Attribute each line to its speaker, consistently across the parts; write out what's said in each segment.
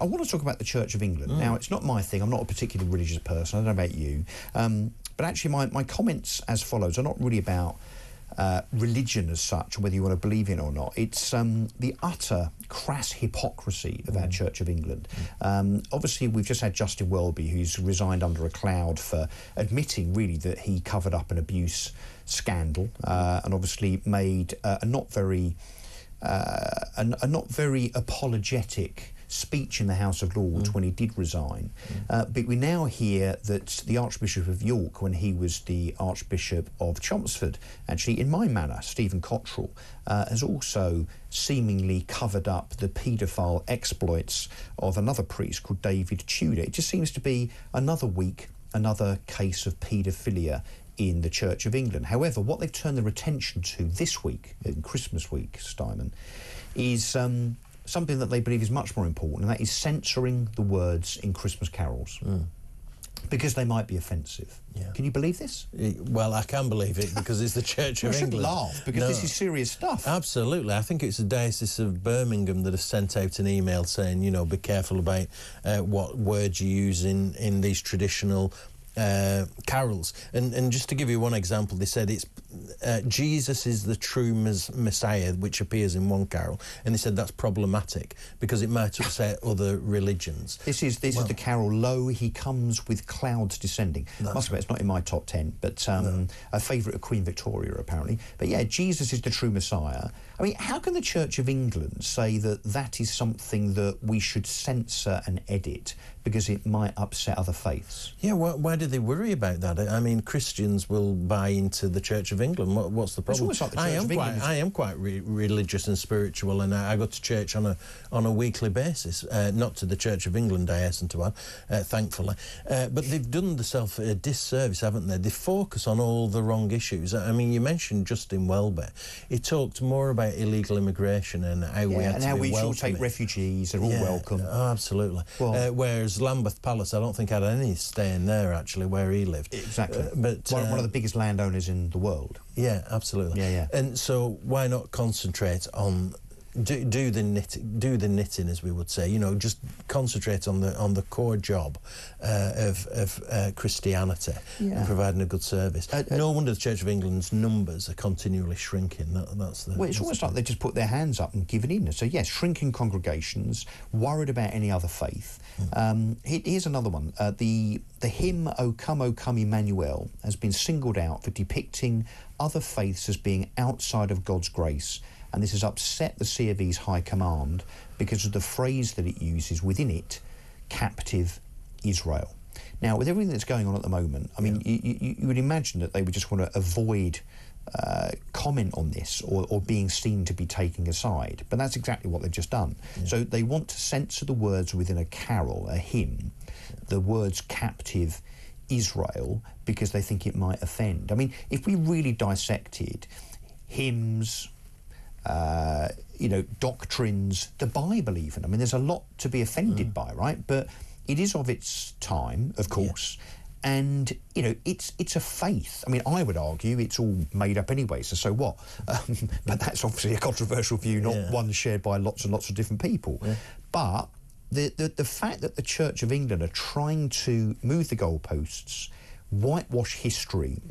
Speaker 1: I want to talk about the Church of England. Now, it's not my thing. I'm not a particularly religious person. I don't know about you. But actually, my comments as follows are not really about religion as such, whether you want to believe in it or not. It's the utter crass hypocrisy of our Church of England. Obviously, we've just had Justin Welby, who's resigned under a cloud for admitting, really, that he covered up an abuse scandal and obviously made a not very apologetic speech in the House of Lords when he did resign. But we now hear that the Archbishop of York, when he was the Archbishop of Chelmsford, actually, in my manner, Stephen Cottrell, has also seemingly covered up the paedophile exploits of another priest called David Tudor. It just seems to be another week, another case of paedophilia in the Church of England. However, what they've turned their attention to this week, in Christmas week, Steinman, is something that they believe is much more important, and that is censoring the words in Christmas carols. Because they might be offensive. Yeah. Can you believe this?
Speaker 2: Well, I can believe it because it's the Church of England.
Speaker 1: Laugh because this is serious stuff.
Speaker 2: Absolutely. I think it's the Diocese of Birmingham that has sent out an email saying, you know, be careful about what words you use in these traditional carols. And just to give you one example, they said it's Jesus is the true Messiah, which appears in one carol, and they said that's problematic because it might upset other religions.
Speaker 1: This is the carol, Lo, he comes with clouds descending. Must admit, it's not in my top 10, but a favourite of Queen Victoria, apparently. But yeah, Jesus is the true Messiah. I mean, how can the Church of England say that that is something that we should censor and edit because it might upset other faiths?
Speaker 2: Yeah, why do they worry about that? I mean, Christians will buy into the Church of England. What's the problem?
Speaker 1: It's almost like the Church of England.
Speaker 2: I am quite religious and spiritual, and I go to church on a weekly basis. Not to the Church of England, I hasten to add, thankfully. But they've done themselves a disservice, haven't they? They focus on all the wrong issues. I mean, you mentioned Justin Welby. He talked more about illegal immigration and how we had to be welcoming. And how we should
Speaker 1: take refugees. They're all welcome.
Speaker 2: Oh, absolutely. Well, whereas Lambeth Palace, I don't think had any staying there, actually, where he lived.
Speaker 1: Exactly. But one of the biggest landowners in the world.
Speaker 2: Yeah, absolutely. Yeah. And so why not concentrate on do the knitting, as we would say. You know, just concentrate on the core job of Christianity and providing a good service. No wonder the Church of England's numbers are continually shrinking.
Speaker 1: It's almost like they just put their hands up and given in. So yes, shrinking congregations, worried about any other faith. Here's another one. The hymn O Come, Emmanuel has been singled out for depicting other faiths as being outside of God's grace, and this has upset the C of E's High Command because of the phrase that it uses within it, captive Israel. Now, with everything that's going on at the moment, I mean, you would imagine that they would just want to avoid comment on this or being seen to be taking a side, but that's exactly what they've just done. So they want to censor the words within a carol, a hymn, the words captive Israel, because they think it might offend. I mean, if we really dissected hymns, doctrines, the Bible even, I mean, there's a lot to be offended by, right? But it is of its time, of course, and, you know, it's a faith. I mean, I would argue it's all made up anyway, so what? But that's obviously a controversial view, not one shared by lots and lots of different people. But the fact that the Church of England are trying to move the goalposts, whitewash history,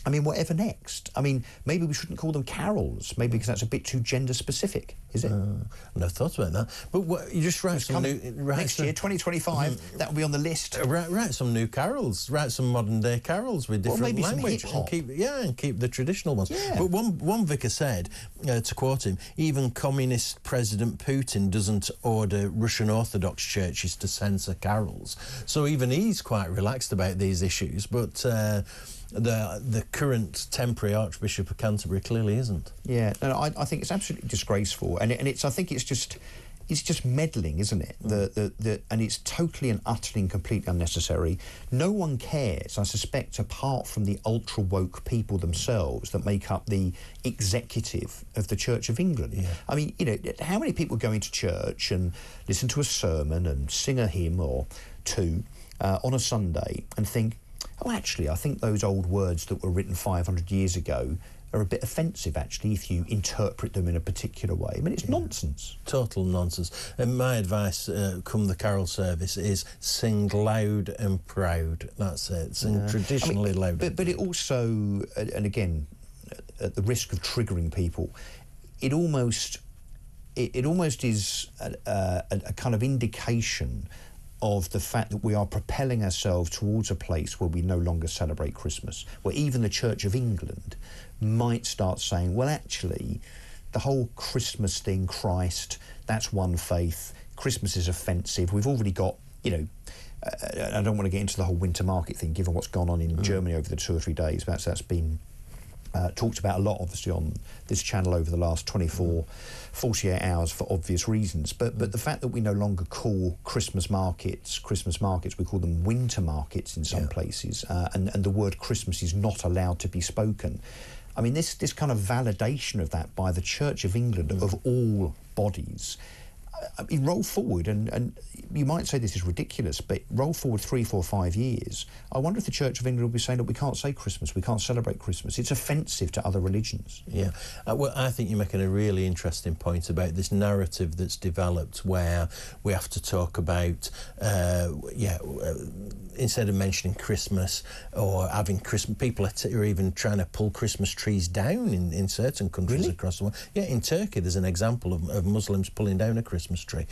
Speaker 1: I mean, whatever next? I mean, maybe we shouldn't call them carols, maybe because that's a bit too gender specific, is it?
Speaker 2: I've never thought about that. But you just write some new...
Speaker 1: Next year, 2025, that will be on the list.
Speaker 2: Write some new carols, write some modern day carols with different language. And keep the traditional ones. Yeah. But one vicar said, to quote him, even communist President Putin doesn't order Russian Orthodox churches to censor carols. So even he's quite relaxed about these issues, but... the current temporary Archbishop of Canterbury clearly isn't. Yeah,
Speaker 1: no, I think it's absolutely disgraceful, and I think it's just meddling, isn't it? And it's totally and utterly and completely unnecessary. No one cares, I suspect, apart from the ultra woke people themselves that make up the executive of the Church of England. I mean, you know, how many people go into church and listen to a sermon and sing a hymn or two on a Sunday and think, oh, actually, I think those old words that were written 500 years ago are a bit offensive, actually, if you interpret them in a particular way. I mean, it's nonsense.
Speaker 2: Total nonsense. And my advice, come the carol service, is sing loud and proud. That's it. Sing traditionally loud.
Speaker 1: But it also, and again, at the risk of triggering people, it almost is a kind of indication of the fact that we are propelling ourselves towards a place where we no longer celebrate Christmas, where even the Church of England might start saying, well, actually, the whole Christmas thing, Christ, that's one faith, Christmas is offensive, we've already got, I don't want to get into the whole winter market thing, given what's gone on in Germany over the 2 or 3 days, but that's been talked about a lot, obviously, on this channel over the last 48 hours for obvious reasons. But the fact that we no longer call Christmas markets, we call them winter markets in some places, and the word Christmas is not allowed to be spoken. I mean, this kind of validation of that by the Church of England, of all bodies, I mean, roll forward, and you might say this is ridiculous, but roll forward 3, 4, 5 years. I wonder if the Church of England will be saying, look, we can't say Christmas, we can't celebrate Christmas. It's offensive to other religions.
Speaker 2: Yeah. Well, I think you're making a really interesting point about this narrative that's developed where we have to talk about, instead of mentioning Christmas or having Christmas, people are even trying to pull Christmas trees down in certain countries across the world. Yeah, in Turkey, there's an example of Muslims pulling down a Christmas tree.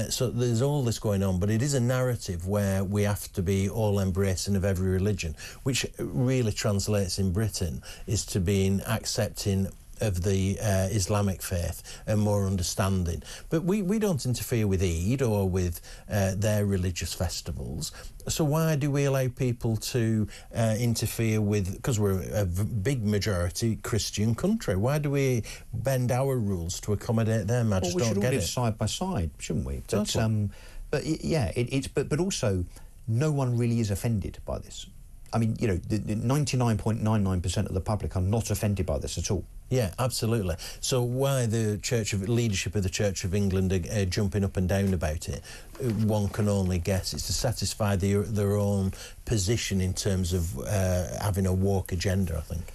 Speaker 2: So there's all this going on, but it is a narrative where we have to be all embracing of every religion, which really translates in Britain is to being accepting of the Islamic faith and more understanding. But we don't interfere with Eid or with their religious festivals. So why do we allow people to interfere with, because we're a big majority Christian country, why do we bend our rules to accommodate them? I just don't get it.
Speaker 1: We should all live side by side, shouldn't we? But also, no one really is offended by this. I mean, the 99.99% of the public are not offended by this at all.
Speaker 2: Yeah, absolutely. So why the leadership of the Church of England are jumping up and down about it, one can only guess. It's to satisfy their own position in terms of having a woke agenda, I think.